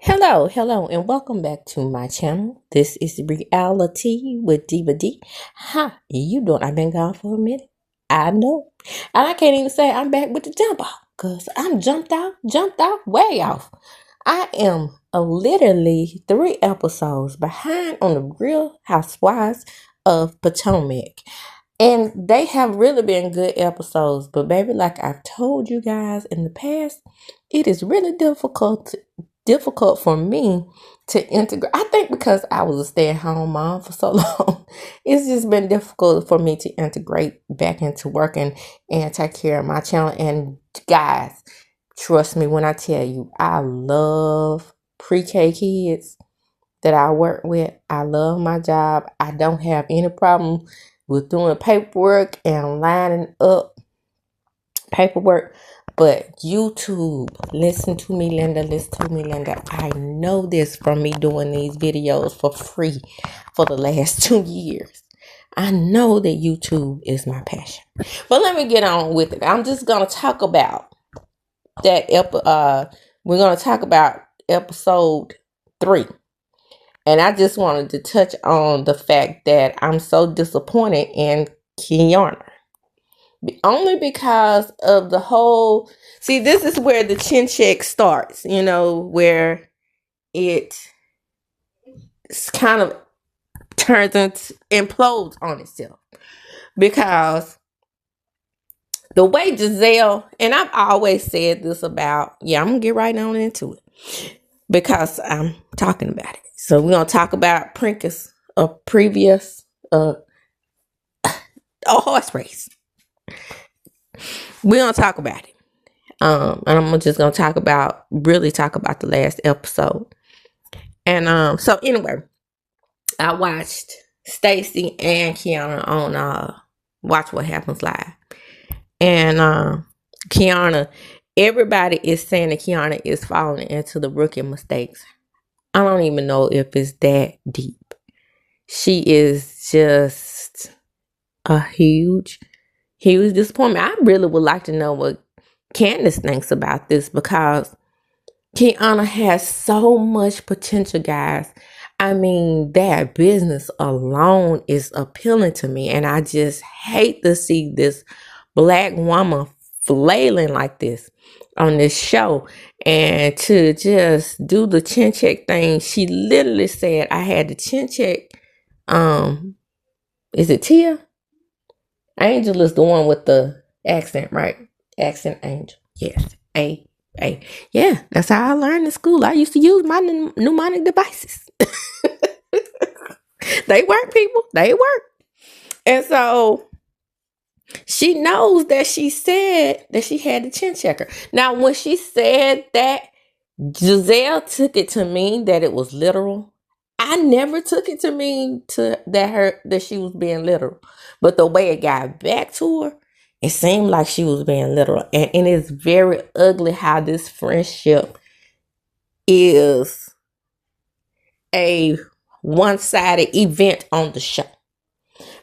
Hello, and welcome back to my channel. This is Reality with Diva D. How you doing? I've been gone for a minute. I know. And I can't even say I'm back with the jump off because I'm jumped off, way off. I am literally 3 episodes behind on the Real Housewives of Potomac. And they have really been good episodes. But baby, like I've told you guys in the past, it is really difficult for me to integrate. I think because I was a stay-at-home mom for so long, it's just been difficult for me to integrate back into working and take care of my channel. And guys, trust me when I tell you, I love pre-K kids that I work with. I love my job. I don't have any problem with doing paperwork and lining up paperwork. But YouTube, listen to me, Linda. I know this from me doing these videos for free for the last 2 years. I know that YouTube is my passion. But let me get on with it. I'm just gonna talk about that. We're gonna talk about episode 3. And I just wanted to touch on the fact that I'm so disappointed in Kiana. Only because of the whole. See, this is where the chin check starts, where it kind of turns into implodes on itself. Because the way Giselle, and I've always said this about, I'm going to get right on into it because I'm talking about it. So we're going to talk about Prinkus, a previous a horse race. We're going to talk about it. And I'm just going to really talk about the last episode. And so anyway, I watched Stacy and Kiana on Watch What Happens Live. And Kiana, everybody is saying that Kiana is falling into the rookie mistakes. I don't even know if it's that deep. She is just a huge disappointment. I really would like to know what Candace thinks about this, because Kiana has so much potential, guys. I mean, that business alone is appealing to me, and I just hate to see this black woman flailing like this on this show. And to just do the chin check thing, she literally said, I had the chin check. Is it Tia? Angel is the one with the accent, right? Accent Angel. Yes. Yeah, that's how I learned in school. I used to use my mnemonic devices. They work, people. They work. And so she knows that she said that she had the chin checker. Now, when she said that, Giselle took it to mean that it was literal. I never took it to mean that she was being literal. But the way it got back to her, it seemed like she was being literal. And it's very ugly how this friendship is a one-sided event on the show.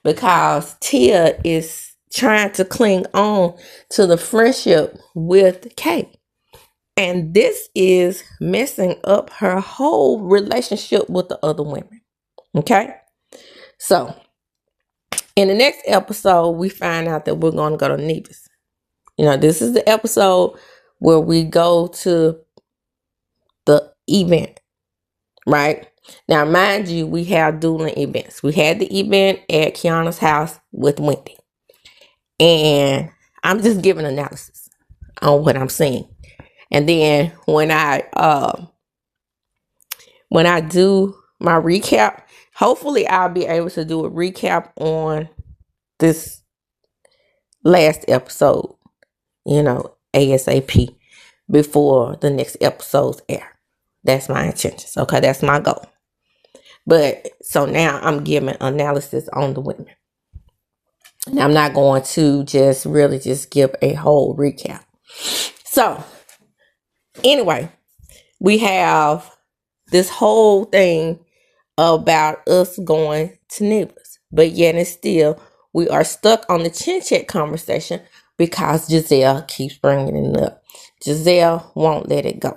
Because Tia is trying to cling on to the friendship with Kay. And this is messing up her whole relationship with the other women. Okay? So, in the next episode, we find out that we're going to go to Neva's. This is the episode where we go to the event, right? Now, mind you, we have dueling events. We had the event at Kiana's house with Wendy. And I'm just giving analysis on what I'm seeing. And then when I do my recap, hopefully I'll be able to do a recap on this last episode, ASAP, before the next episodes air. That's my intentions. Okay, that's my goal. But so now I'm giving analysis on the women. And I'm not going to just give a whole recap. So anyway, we have this whole thing about us going to Neva's. But yet and still, we are stuck on the chin check conversation because Giselle keeps bringing it up. Giselle won't let it go.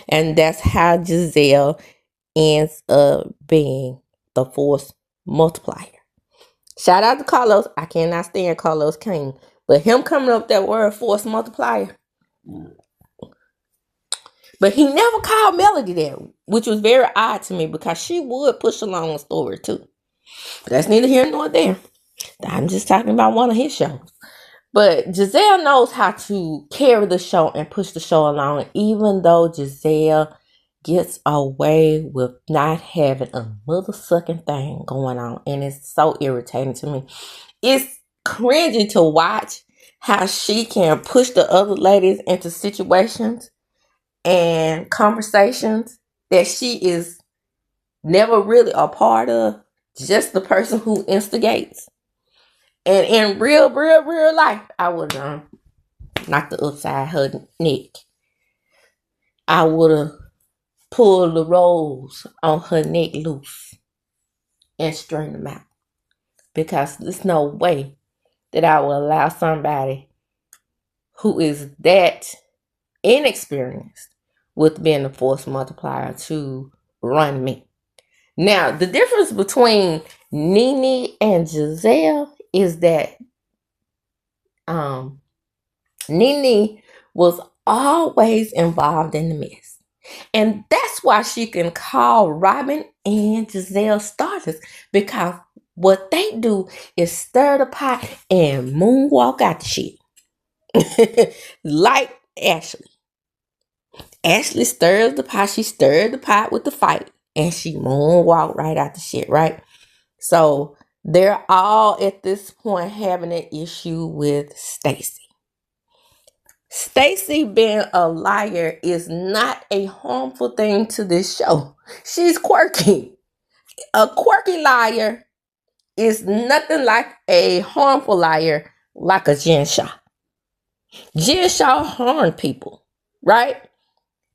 And that's how Giselle ends up being the force multiplier. Shout out to Carlos. I cannot stand Carlos King. But him coming up with that word force multiplier. But he never called Melody that, which was very odd to me because she would push along the story too. But that's neither here nor there. I'm just talking about one of his shows. But Giselle knows how to carry the show and push the show along, even though Giselle gets away with not having a mother sucking thing going on. And it's so irritating to me. It's cringy to watch how she can push the other ladies into situations and conversations that she is never really a part of, just the person who instigates. And in real life, I would knock the upside her neck. I would have pulled the rolls on her neck loose and string them out. Because there's no way that I will allow somebody who is that inexperienced with being a force multiplier to run me. Now, the difference between Nene and Giselle is that Nene was always involved in the mess. And that's why she can call Robin and Giselle starters, because what they do is stir the pot and moonwalk out the shit. Like Ashley. Ashley stirs the pot. She stirred the pot with the fight. And she moonwalked right out the shit, right? So they're all at this point having an issue with Stacy. Stacy being a liar is not a harmful thing to this show. She's quirky. A quirky liar is nothing like a harmful liar like a Jen Shaw. Jen Shaw harmed people, right?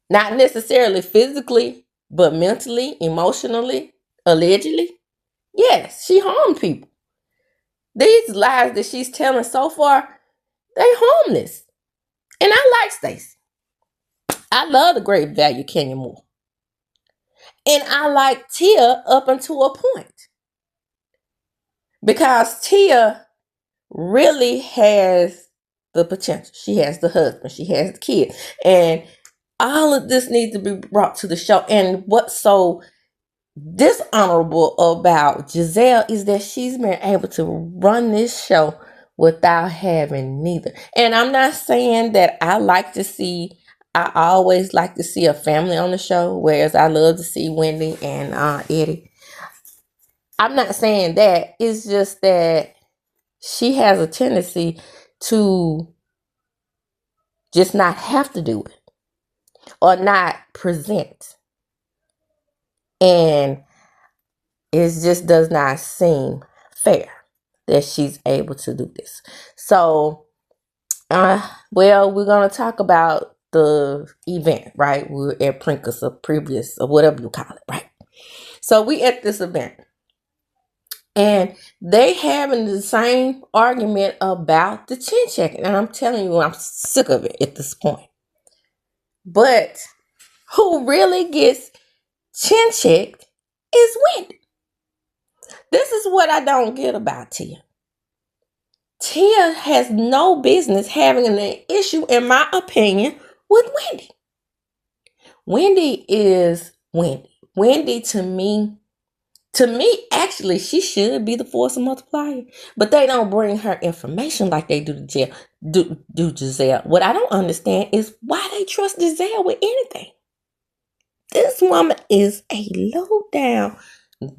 Not necessarily physically, but mentally, emotionally, allegedly. Yes, she harmed people. These lies that she's telling so far, they harmless. And I like Stacey. I love the Great Value Kenya Moore. And I like Tia up until a point. Because Tia really has the potential. She has the husband. She has the kid. And all of this needs to be brought to the show. And what's so dishonorable about Giselle is that she's been able to run this show without having neither. And I'm not saying that I always like to see a family on the show, whereas I love to see Wendy and Eddie. I'm not saying that. It's just that she has a tendency to just not have to do it or not present. And it just does not seem fair that she's able to do this. So, well, we're going to talk about the event, right? We're at Princess or previous or whatever you call it, right? So we at this event. And they having the same argument about the chin checking. And I'm telling you, I'm sick of it at this point. But who really gets chin checked is Wendy. This is what I don't get about Tia. Tia has no business having an issue, in my opinion, with Wendy. Wendy is Wendy. Wendy, to me, actually, she should be the force multiplier. But they don't bring her information like they do to Giselle. What I don't understand is why they trust Giselle with anything. This woman is a low down,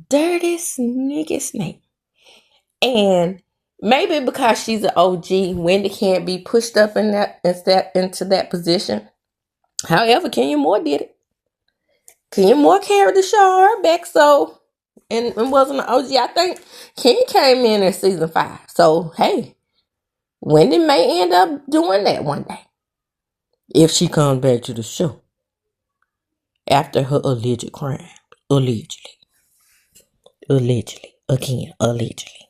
dirty, sneaky snake. And maybe because she's an OG, Wendy can't be pushed up into that position. However, Kenya Moore did it. Kenya Moore carried the show her back, so and wasn't an OG. I think Kenya came in season 5. So hey, Wendy may end up doing that one day if she comes back to the show after her alleged crime. Allegedly. Again, allegedly.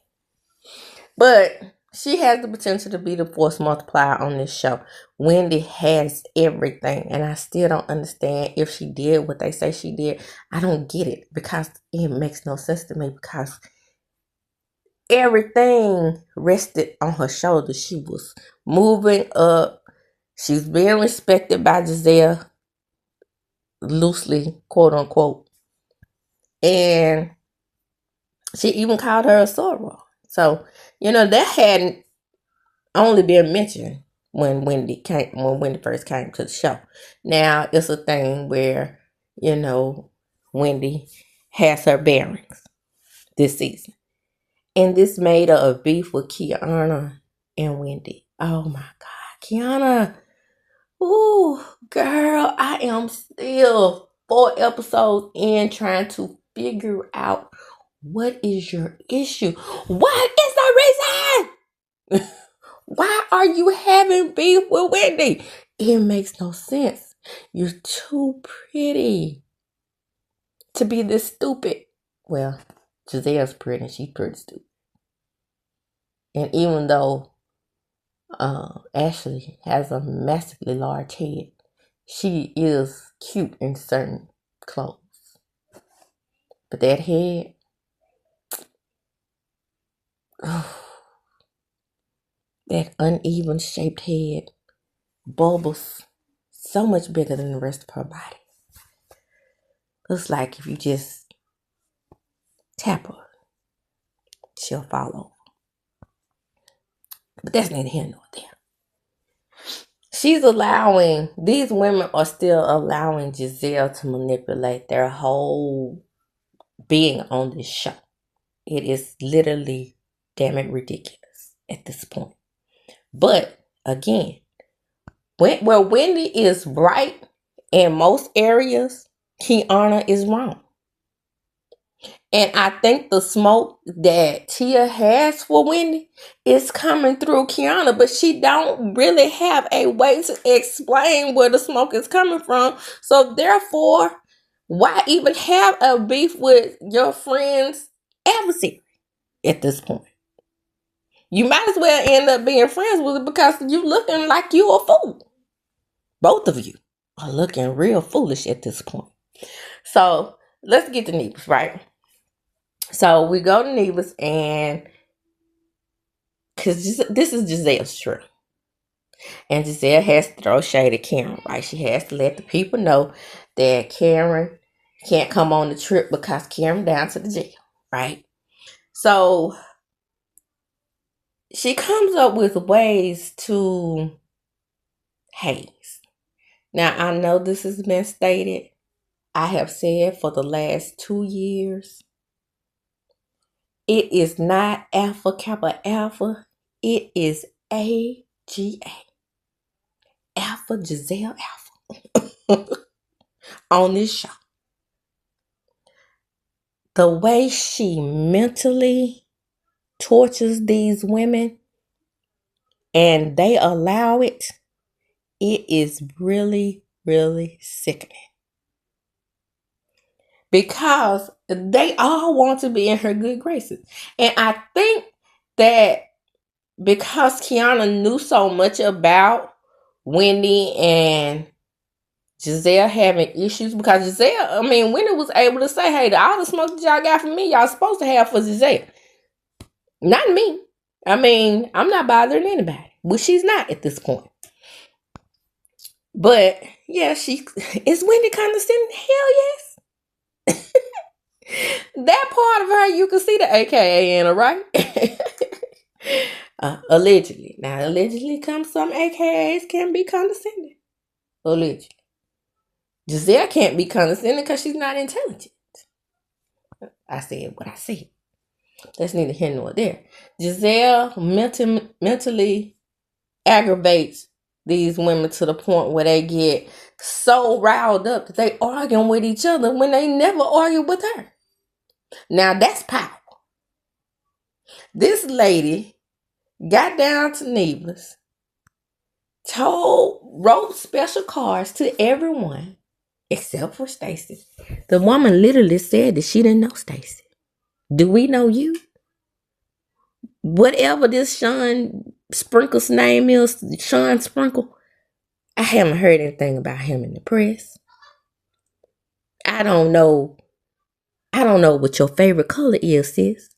But She has the potential to be the force multiplier on this show. Wendy has everything, and I still don't understand if she did what they say she did. I don't get it because it makes no sense to me because everything rested on her shoulders. She was moving up. She's being respected by Giselle, loosely, quote unquote. And she even called her a soror. So, that hadn't only been mentioned when Wendy first came to the show. Now it's a thing where, Wendy has her bearings this season. And this made her a beef with Kiana and Wendy. Oh my God. Kiana. Ooh, girl, I am still 4 episodes in trying to figure out what is your issue. What is the reason? Why are you having beef with Wendy? It makes no sense. You're too pretty to be this stupid. Well, Giselle's pretty. She's pretty stupid. And even though Ashley has a massively large head, she is cute in certain clothes. But that head, that uneven shaped head, bulbous, so much bigger than the rest of her body. Looks like if you just tap her, she'll fall over. But that's neither here nor there. These women are still allowing Giselle to manipulate their whole being on this show. It is literally damn it ridiculous at this point. But again, where Wendy is right in most areas, Kiana is wrong. And I think the smoke that Tia has for Wendy is coming through Kiana, but she don't really have a way to explain where the smoke is coming from. So therefore, why even have a beef with your friend's adversary at this point? You might as well end up being friends with it because you looking like you a fool. Both of you are looking real foolish at this point. So let's get to Nevis, right? So we go to Nevis, and because this is Giselle's trip. And Giselle has to throw shade at Karen, right? She has to let the people know that Karen can't come on the trip because Karen down to the jail, right? So she comes up with ways to haze. Now, I know this has been stated. I have said for the last 2 years, it is not Alpha Kappa Alpha. It is AGA. Alpha Giselle Alpha. On this show. The way she mentally tortures these women and they allow it, it is really, really sickening. Because they all want to be in her good graces. And I think that because Kiana knew so much about Wendy and Giselle having issues, because Wendy was able to say, hey, all the smoke that y'all got from me, y'all supposed to have for Giselle. Not me. I'm not bothering anybody. Well, she's not at this point. But, yeah, is Wendy condescending? Hell yes. That part of her, you can see the AKA in her, right? Allegedly. Now, allegedly comes some AKAs can be condescending. Allegedly. Giselle can't be condescending because she's not intelligent. I said what I said. That's neither here nor there. Giselle mentally aggravates these women to the point where they get so riled up that they arguing with each other when they never argue with her. Now that's power. This lady got down to Nevis, wrote special cards to everyone except for Stacy. The woman literally said that she didn't know Stacy. Do we know you? whatever this Sean Sprinkle's name is, Sean Sprinkle, I haven't heard anything about him in the press. I don't know. I don't know what your favorite color is, sis.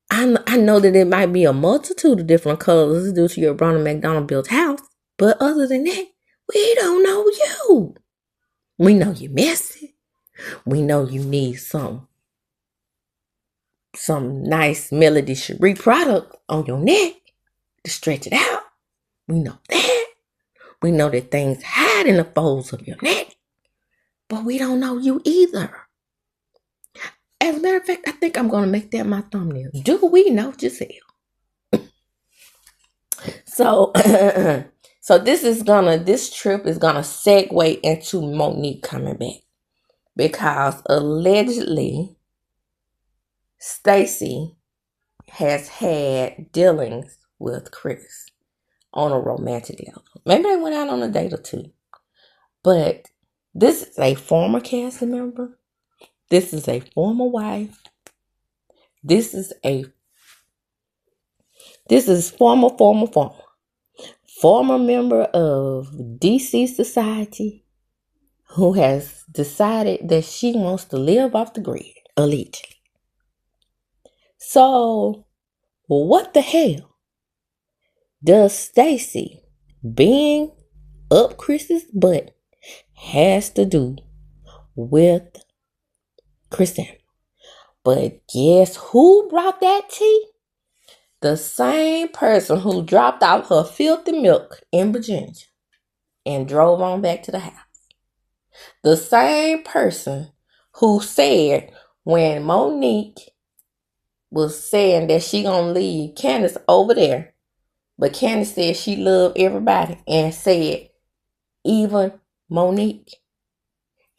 I know that it might be a multitude of different colors due to your Ronald McDonald built house. But other than that, we don't know you. We know you're messy. We know you need some nice Melody Cherie product on your neck to stretch it out. We know that. We know that things hide in the folds of your neck. But we don't know you either. As a matter of fact, I think I'm going to make that my thumbnail. Do we know Giselle? So, so this trip is gonna segue into Monique coming back because allegedly Stacy has had dealings with Chris on a romantic level. Maybe they went out on a date or two, but this is a former cast member. This is a former wife. This is former member of DC Society who has decided that she wants to live off the grid, allegedly. So, what the hell does Stacy being up Chris's butt has to do with Chris? But guess who brought that tea? The same person who dropped off her filthy milk in Virginia and drove on back to the house. The same person who said when Monique was saying that she gonna leave Candace over there, but Candace said she loved everybody and said even Monique.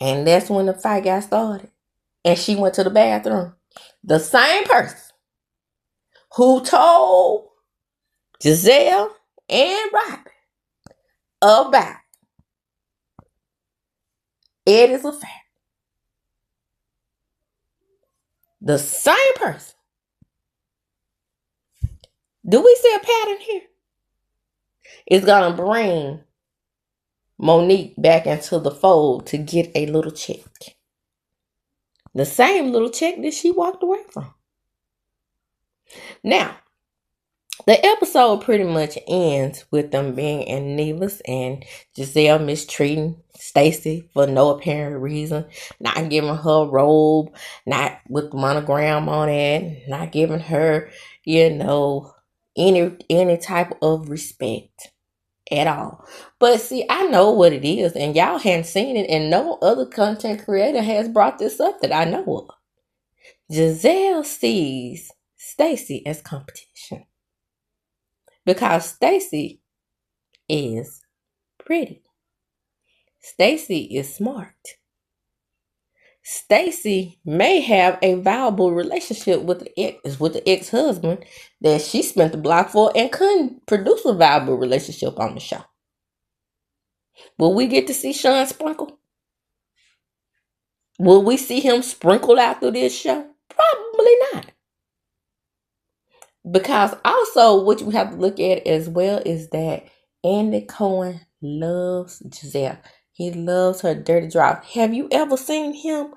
And that's when the fight got started. And she went to the bathroom. The same person who told Giselle and Rhop about Eddie's affair. The same person. Do we see a pattern here? It's gonna bring Monique back into the fold to get a little check. The same little check that she walked away from. Now, the episode pretty much ends with them being in Nevis and Giselle mistreating Stacy for no apparent reason, not giving her a robe, not with monogram on it, not giving her, any type of respect at all. But see, I know what it is, and y'all hadn't seen it, and no other content creator has brought this up that I know of. Giselle sees Stacy as competition because Stacy is pretty. Stacy is smart. Stacy may have a viable relationship with the ex-husband that she spent the block for and couldn't produce a viable relationship on the show. Will we get to see Sean Sprinkle? Will we see him sprinkled out through this show? Probably not. Because also what we have to look at as well is that Andy Cohen loves Giselle. He loves her dirty draws. Have you ever seen him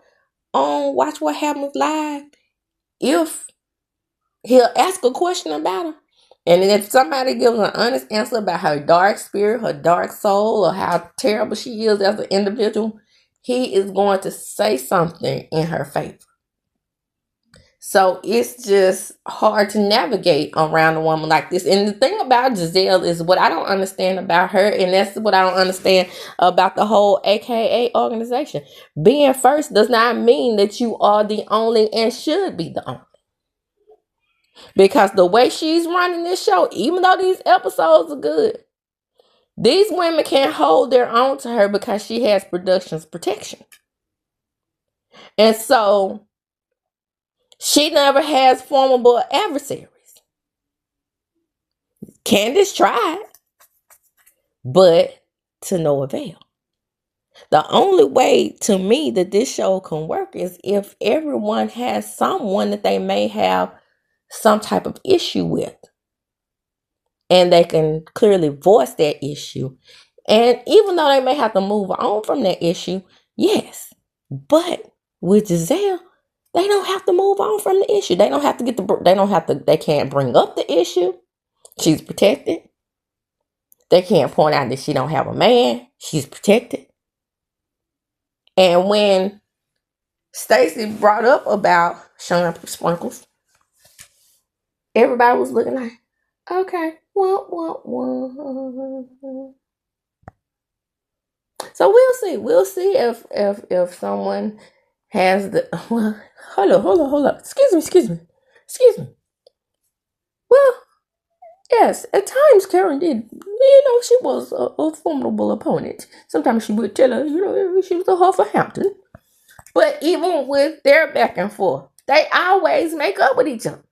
on Watch What Happens Live? If he'll ask a question about her, and if somebody gives an honest answer about her dark spirit, her dark soul, or how terrible she is as an individual, he is going to say something in her favor. So it's just hard to navigate around a woman like this. And the thing about Giselle is what I don't understand about her, and that's what I don't understand about the whole AKA organization. Being first does not mean that you are the only and should be the only. Because the way she's running this show, even though these episodes are good, these women can't hold their own to her because she has production's protection. And so she never has formidable adversaries. Candace tried, but to no avail. The only way to me that this show can work is if everyone has someone that they may have some type of issue with. And they can clearly voice that issue. And even though they may have to move on from that issue, yes. But with Giselle, they don't have to move on from the issue. They don't have to they can't bring up the issue. She's protected. They can't point out that she don't have a man. She's protected. And when Stacey brought up about Sean Sprinkles, everybody was looking like, okay, well. So we'll see. We'll see if someone has the hold on. Excuse me. Well, yes, at times Karen did. She was a formidable opponent. Sometimes she would tell her, she was a Hufflehampton. But even with their back and forth, they always make up with each other.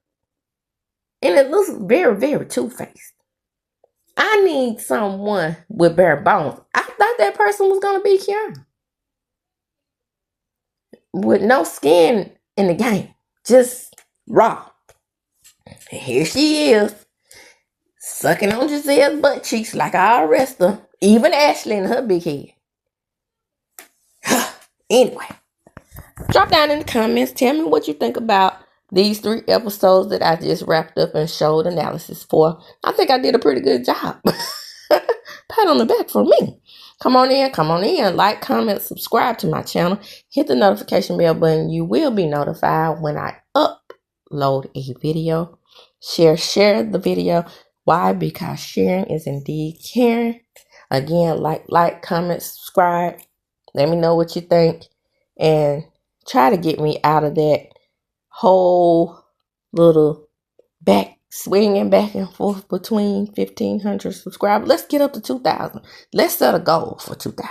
And it looks very, very two-faced. I need someone with bare bones. I thought that person was going to be Kiana. With no skin in the game. Just raw. And here she is. Sucking on Giselle's butt cheeks like all the rest of them. Even Ashley and her big head. Anyway. Drop down in the comments. Tell me what you think about these 3 episodes that I just wrapped up and showed analysis for. I think I did a pretty good job. Pat on the back for me. Come on in. Like, comment, subscribe to my channel. Hit the notification bell button. You will be notified when I upload a video. Share the video. Why? Because sharing is indeed caring. Again, like, comment, subscribe. Let me know what you think. And try to get me out of that whole little swinging back and forth between 1,500 subscribers. Let's get up to 2,000. Let's set a goal for 2,000.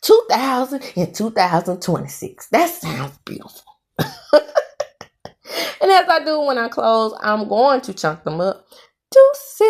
2,000 in 2026. That sounds beautiful. And as I do when I close, I'm going to chunk them up. Deuces.